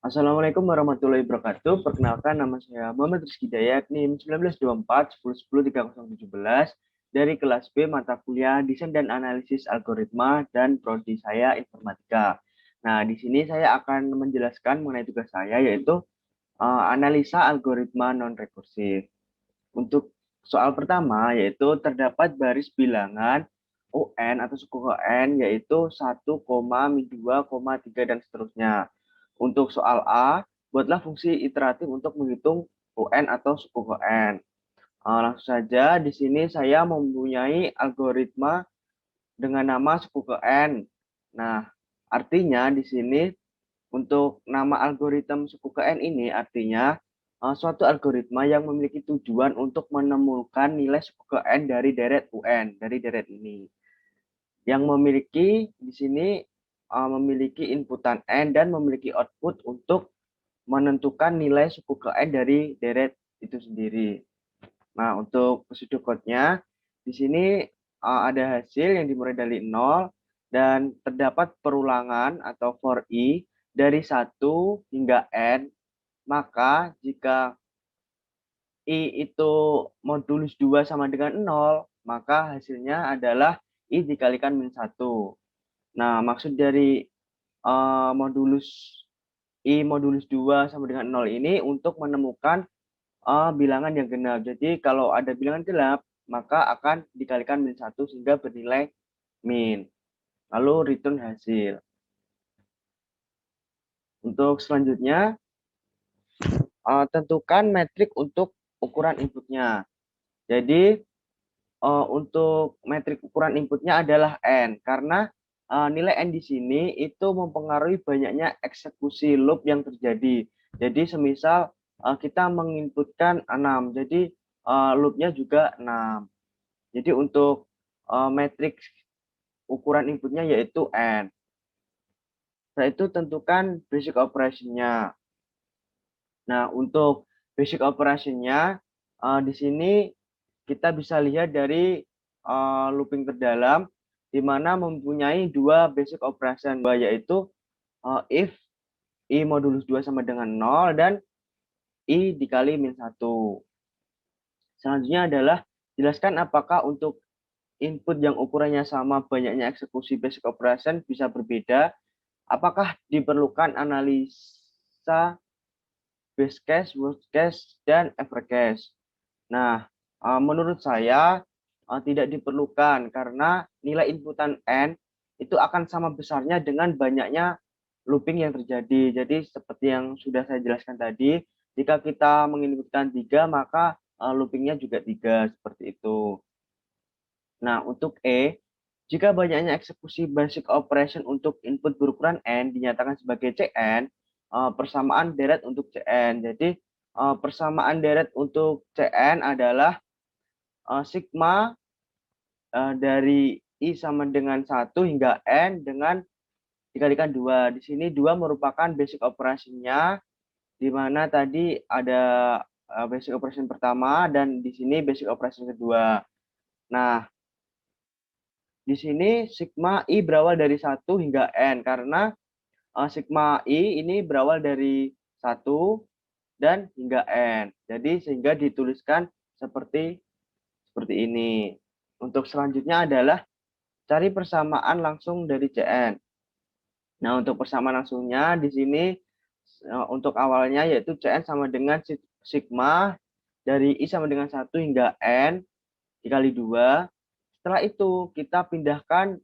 Assalamualaikum warahmatullahi wabarakatuh. Perkenalkan, nama saya Muhammad Rizky Dayat, NIM 1924-1010-3017 dari kelas B mata kuliah Desain dan Analisis Algoritma dan prodi saya Informatika. Nah, di sini saya akan menjelaskan mengenai tugas saya yaitu analisa algoritma non-rekursif. Untuk soal pertama yaitu terdapat baris bilangan UN atau suku UN yaitu 1, 2, 3 dan seterusnya. Untuk soal A, buatlah fungsi iteratif untuk menghitung UN atau suku UN. Langsung saja, di sini saya mempunyai algoritma dengan nama suku UN. Nah, artinya di sini untuk nama algoritma suku KN ini artinya suatu algoritma yang memiliki tujuan untuk menemukan nilai suku KN dari deret UN, dari deret ini. Yang memiliki di sini memiliki inputan N dan memiliki output untuk menentukan nilai suku KN dari deret itu sendiri. Nah, untuk pseudocode-nya di sini ada hasil yang dimulai dari 0 dan terdapat perulangan atau for i dari 1 hingga n, maka jika i itu modulus 2 sama dengan 0, maka hasilnya adalah i dikalikan min 1. Nah, maksud dari modulus i modulus 2 sama dengan 0 ini untuk menemukan bilangan yang genap. Jadi kalau ada bilangan genap, maka akan dikalikan min 1 sehingga bernilai min. Lalu return hasil. Untuk selanjutnya, tentukan metrik untuk ukuran inputnya. Jadi untuk metrik ukuran inputnya adalah N, karena nilai N di sini itu mempengaruhi banyaknya eksekusi loop yang terjadi. Jadi semisal kita menginputkan 6, jadi loopnya juga 6. Jadi untuk metrik ukuran inputnya yaitu N. Setelah itu tentukan basic operation-nya. Nah, untuk basic operation-nya di sini kita bisa lihat dari looping terdalam di mana mempunyai dua basic operation, yaitu if i modulus 2 sama dengan 0 dan i dikali min 1. Selanjutnya adalah jelaskan apakah untuk input yang ukurannya sama banyaknya eksekusi basic operation bisa berbeda. Apakah diperlukan analisa base case, worst case, dan average case? Nah, menurut saya tidak diperlukan karena nilai inputan N itu akan sama besarnya dengan banyaknya looping yang terjadi. Jadi seperti yang sudah saya jelaskan tadi, jika kita menginputkan 3, maka loopingnya juga 3, seperti itu. Nah, untuk E, jika banyaknya eksekusi basic operation untuk input berukuran N dinyatakan sebagai Cn, persamaan deret untuk Cn. Jadi, persamaan deret untuk Cn adalah sigma dari I sama dengan 1 hingga N dengan dikalikan 2. Di sini 2 merupakan basic operasinya, di mana tadi ada basic operation pertama dan di sini basic operation kedua. Nah, di sini sigma I berawal dari 1 hingga N, karena sigma I ini berawal dari 1 dan hingga N. Jadi sehingga dituliskan seperti ini. Untuk selanjutnya adalah cari persamaan langsung dari Cn. Nah, untuk persamaan langsungnya di sini untuk awalnya yaitu Cn sama dengan sigma dari I sama dengan 1 hingga N dikali 2. Setelah itu kita pindahkan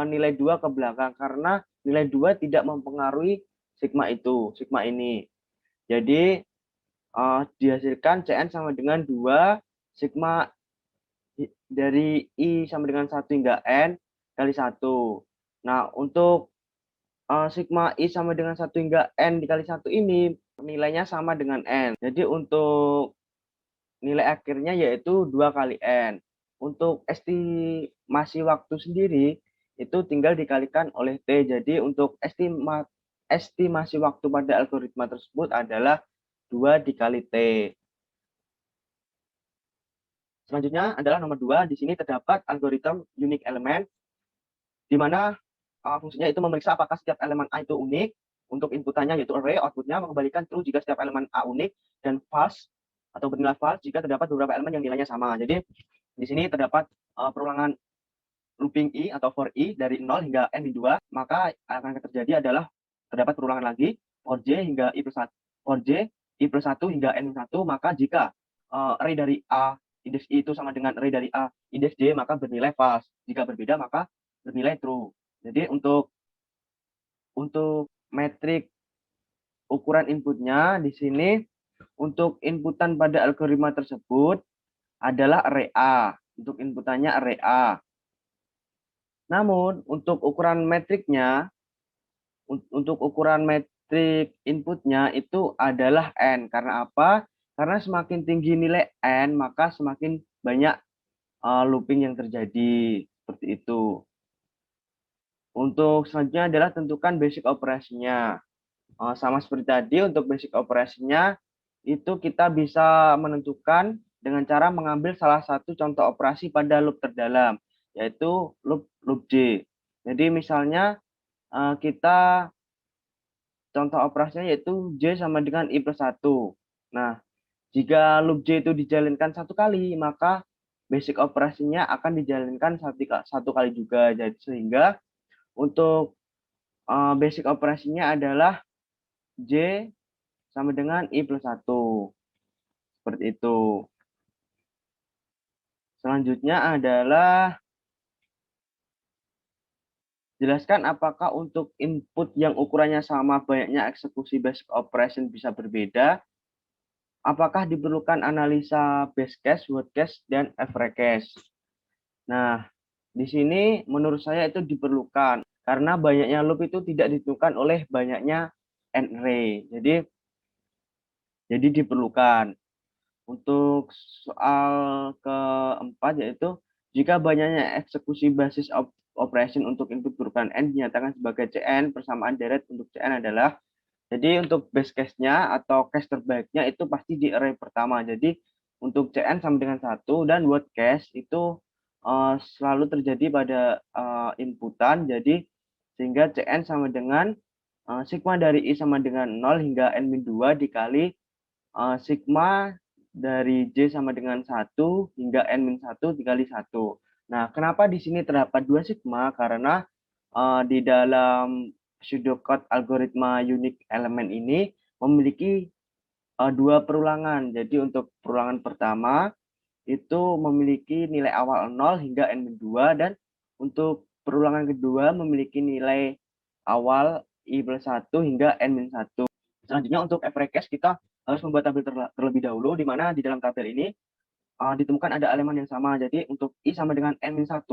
nilai 2 ke belakang karena nilai 2 tidak mempengaruhi sigma itu, sigma ini. Jadi dihasilkan Cn sama dengan 2 sigma dari I sama dengan 1 hingga N kali 1. Nah, untuk sigma I sama dengan 1 hingga N dikali 1 ini nilainya sama dengan N. Jadi untuk nilai akhirnya yaitu 2 kali N. Untuk estimasi waktu sendiri itu tinggal dikalikan oleh T. Jadi untuk estimasi waktu pada algoritma tersebut adalah 2 dikali T. Selanjutnya adalah nomor 2. Di sini terdapat algoritma unique element, di mana fungsinya itu memeriksa apakah setiap elemen A itu unik. untuk inputannya yaitu array, outputnya mengembalikan true jika setiap elemen A unik dan false atau bernilai false jika terdapat beberapa elemen yang nilainya sama. Jadi di sini terdapat perulangan looping I atau for I dari 0 hingga n-2, maka akan terjadi adalah terdapat perulangan lagi for j hingga i plus 1, for j i plus 1 hingga n-1, maka jika array dari A indeks I itu sama dengan array dari A indeks J, maka bernilai false. Jika berbeda, maka bernilai true. Jadi untuk metrik ukuran inputnya di sini, untuk inputan pada algoritma tersebut adalah array A. Untuk inputannya array A. Namun untuk ukuran metriknya, untuk ukuran metrik inputnya itu adalah N. Karena apa? Karena semakin tinggi nilai N, maka semakin banyak looping yang terjadi. Seperti itu. Untuk selanjutnya adalah tentukan basic operasinya. Sama seperti tadi, untuk basic operasinya itu kita bisa menentukan dengan cara mengambil salah satu contoh operasi pada loop terdalam, yaitu loop J. Jadi misalnya kita contoh operasinya yaitu J sama dengan I plus 1. Nah, jika loop J itu dijalankan satu kali, maka basic operasinya akan dijalankan satu kali juga. Jadi sehingga untuk basic operasinya adalah J sama dengan I plus 1. Seperti itu. Selanjutnya adalah jelaskan apakah untuk input yang ukurannya sama banyaknya eksekusi basic operation bisa berbeda. Apakah diperlukan analisa base case, worst case, dan average case. Nah, di sini menurut saya itu diperlukan karena banyaknya loop itu tidak ditentukan oleh banyaknya n-array. Jadi diperlukan. Untuk soal keempat yaitu jika banyaknya eksekusi basis operation untuk input berukuran n dinyatakan sebagai Cn, persamaan deret untuk Cn adalah, jadi untuk base case-nya atau case terbaiknya itu pasti di array pertama. Jadi untuk Cn sama dengan 1 dan worst case itu selalu terjadi pada inputan. Jadi sehingga Cn sama dengan sigma dari I sama dengan 0 hingga n-2 dikali sigma dari J sama dengan 1 hingga N-1 dikali 1. Nah, kenapa di sini terdapat 2 sigma? Karena di dalam pseudocode algoritma unique element ini memiliki 2 perulangan. Jadi untuk perulangan pertama itu memiliki nilai awal 0 hingga N-2 dan untuk perulangan kedua memiliki nilai awal I plus 1 hingga N-1. Selanjutnya untuk average case kita harus membuat tabel terlebih dahulu, di mana di dalam tabel ini ditemukan ada elemen yang sama. Jadi untuk I sama dengan N-1,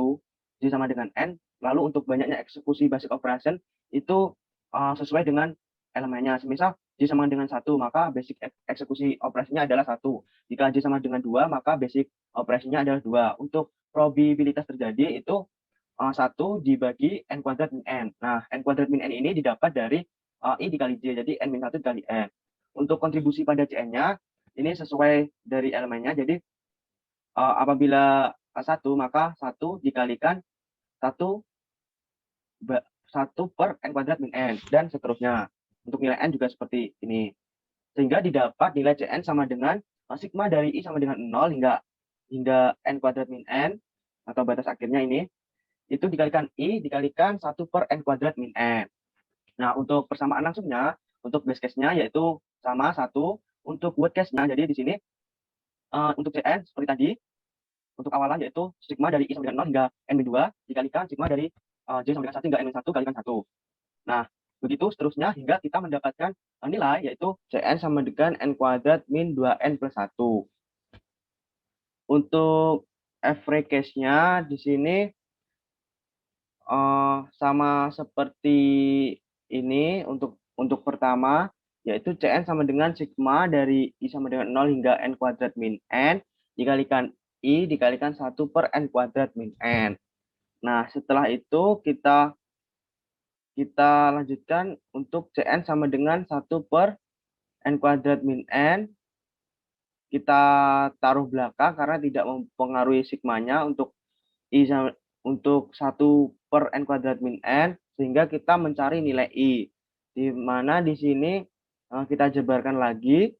J sama dengan N, lalu untuk banyaknya eksekusi basic operation itu sesuai dengan elemennya. Semisal J sama dengan 1, maka basic eksekusi operasinya adalah 1. Jika J sama dengan 2, maka basic operasinya adalah 2. Untuk probabilitas terjadi itu 1 dibagi N kuadrat min N. Nah, N kuadrat min N ini didapat dari I dikali J, jadi N-1 dikali N. Untuk kontribusi pada Cn-nya, ini sesuai dari elemennya, jadi apabila 1, maka 1 dikalikan 1 per N kuadrat min N, dan seterusnya. Untuk nilai N juga seperti ini. Sehingga didapat nilai Cn sama dengan sigma dari I sama dengan 0 hingga N kuadrat min N, atau batas akhirnya ini, itu dikalikan I dikalikan 1 per N kuadrat min N. Nah, untuk persamaan langsungnya, untuk base case-nya yaitu sama 1, untuk worst case-nya, jadi di sini untuk Cn seperti tadi, untuk awalan yaitu sigma dari I sama dengan 0 hingga N-2 dikalikan sigma dari J sama dengan 1 hingga N-1 kalikan 1. Nah, begitu seterusnya hingga kita mendapatkan nilai yaitu Cn sama dengan N kuadrat min 2N plus 1. Untuk average case-nya di sini sama seperti ini untuk pertama, yaitu Cn sama dengan sigma dari I sama dengan 0 hingga N kuadrat min N dikalikan I dikalikan 1 per N kuadrat min N. Nah, setelah itu kita lanjutkan untuk Cn sama dengan 1 per N kuadrat min N. Kita taruh belakang karena tidak mempengaruhi sigmanya untuk I sama, untuk 1 per N kuadrat min N, sehingga kita mencari nilai I. di mana di sini kita jabarkan lagi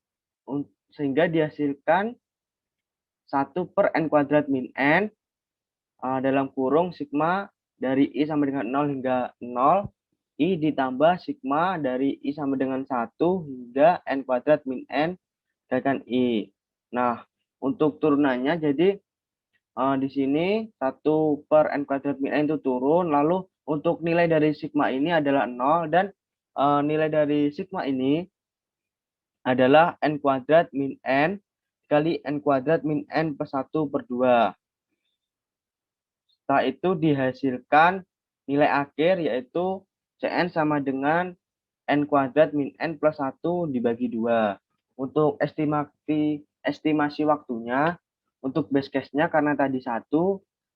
sehingga dihasilkan 1 per n kuadrat min n dalam kurung sigma dari I sama dengan 0 hingga 0, I ditambah sigma dari I sama dengan 1 hingga n kuadrat min n dikalikan I. Nah, untuk turunannya jadi di sini 1 per n kuadrat min n itu turun, lalu untuk nilai dari sigma ini adalah 0 dan nilai dari sigma ini adalah n kuadrat min n kali n kuadrat min n plus 1 per 2. Setelah itu dihasilkan nilai akhir yaitu Cn sama dengan n kuadrat min n plus 1 dibagi 2. Untuk estimasi waktunya, untuk base case-nya karena tadi 1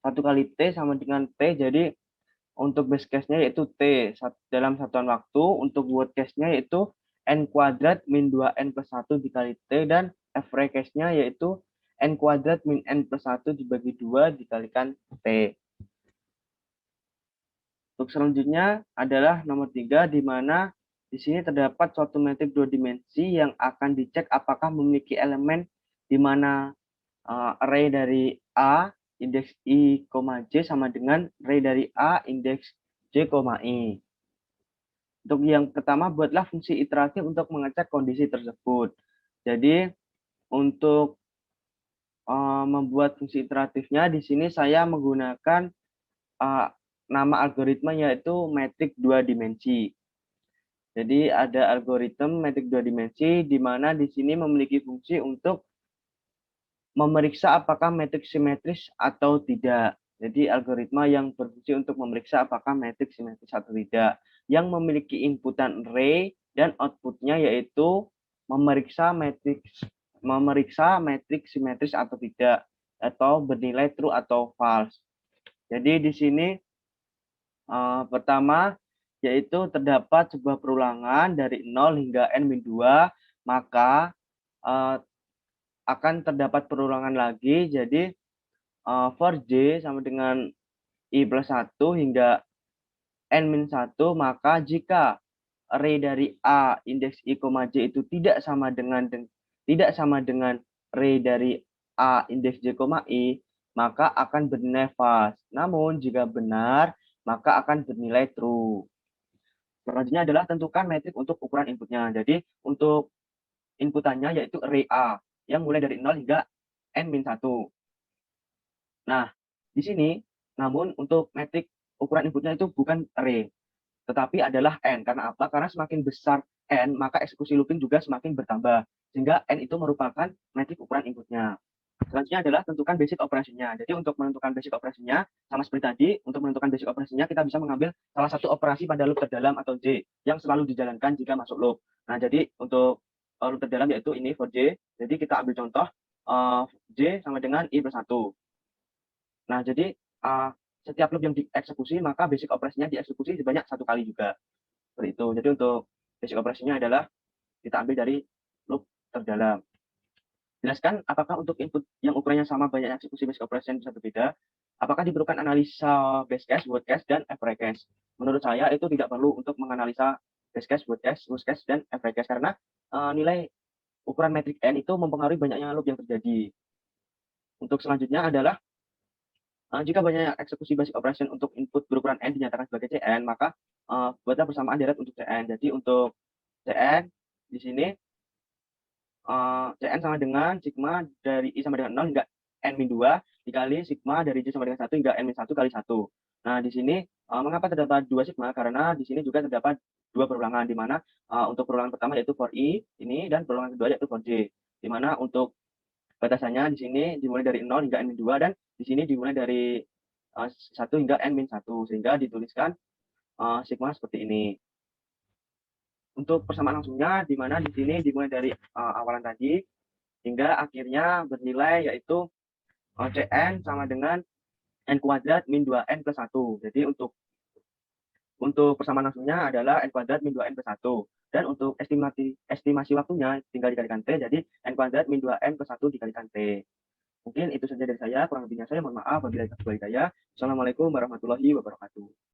kali T sama dengan T, jadi untuk base case-nya yaitu T dalam satuan waktu, untuk worst case-nya yaitu n kuadrat min 2n plus 1 dikali T, dan average case-nya yaitu n kuadrat min n plus 1 dibagi 2 dikalikan T. Untuk selanjutnya adalah nomor 3, di mana di sini terdapat suatu metrik 2 dimensi yang akan dicek apakah memiliki elemen di mana array dari A indeks I, J sama dengan array dari A indeks J, I. Untuk yang pertama, buatlah fungsi iteratif untuk mengecek kondisi tersebut. Jadi untuk membuat fungsi iteratifnya di sini saya menggunakan nama algoritma yaitu metrik 2 dimensi. Jadi ada algoritma metrik 2 dimensi di mana di sini memiliki fungsi untuk memeriksa apakah metrik simetris atau tidak. Jadi algoritma yang berfungsi untuk memeriksa apakah metrik simetris atau tidak, yang memiliki inputan array dan outputnya yaitu memeriksa metrik simetris atau tidak, atau bernilai true atau false. Jadi di sini pertama yaitu terdapat sebuah perulangan dari 0 hingga n-2, maka akan terdapat perulangan lagi. Jadi for J sama dengan I plus 1 hingga n-1, maka jika array dari A indeks I, J itu tidak sama dengan array dari A indeks J, I, maka akan bernilai false. Namun jika benar, maka akan bernilai true. Selanjutnya adalah tentukan metrik untuk ukuran inputnya. Jadi untuk inputannya yaitu array A yang mulai dari 0 hingga n-1. Nah, di sini namun untuk metrik ukuran inputnya itu bukan array, tetapi adalah n. Karena apa? Karena semakin besar n, maka eksekusi looping juga semakin bertambah. Sehingga n itu merupakan metrik ukuran inputnya. Selanjutnya adalah tentukan basic operasinya. Jadi untuk menentukan basic operasinya, sama seperti tadi, untuk menentukan basic operasinya kita bisa mengambil salah satu operasi pada loop terdalam atau J yang selalu dijalankan jika masuk loop. Nah, jadi untuk loop terdalam yaitu ini for J. Jadi kita ambil contoh J sama dengan I plus 1. Nah, jadi setiap loop yang dieksekusi, maka basic operasinya dieksekusi sebanyak 1 kali juga. Seperti itu. Jadi untuk basic operasinya adalah kita ambil dari loop terdalam. Jelaskan apakah untuk input yang ukurannya sama banyak eksekusi basic operation bisa berbeda. Apakah diperlukan analisa base case, worst case, dan average case? Menurut saya itu tidak perlu untuk menganalisa base case, worst case, dan average case karena nilai ukuran metrik n itu mempengaruhi banyaknya loop yang terjadi. Untuk selanjutnya adalah jika banyak eksekusi basic operation untuk input berukuran n dinyatakan sebagai Cn, maka buatlah persamaan deret untuk Cn. Jadi untuk Cn di sini Cn sama dengan sigma dari I sama dengan 0 hingga n-2 dikali sigma dari J sama dengan 1 hingga n-1 kali 1. Nah, di sini mengapa terdapat 2 sigma? Karena di sini juga terdapat 2 perulangan, di mana untuk perulangan pertama yaitu for I ini, dan perulangan kedua yaitu for J. Di mana untuk batasannya di sini dimulai dari 0 hingga n-2, dan di sini dimulai dari 1 hingga n-1, sehingga dituliskan sigma seperti ini. Untuk persamaan langsungnya, di mana di sini dimulai dari awalan tadi hingga akhirnya bernilai yaitu Cn sama dengan n kuadrat min 2n plus 1. Jadi untuk persamaan langsungnya adalah n kuadrat min 2n plus 1. Dan untuk estimasi waktunya tinggal dikalikan T, jadi n kuadrat min 2n plus 1 dikalikan T. Mungkin itu saja dari saya, kurang lebihnya saya mohon maaf apabila ada hidayah. Assalamualaikum warahmatullahi wabarakatuh.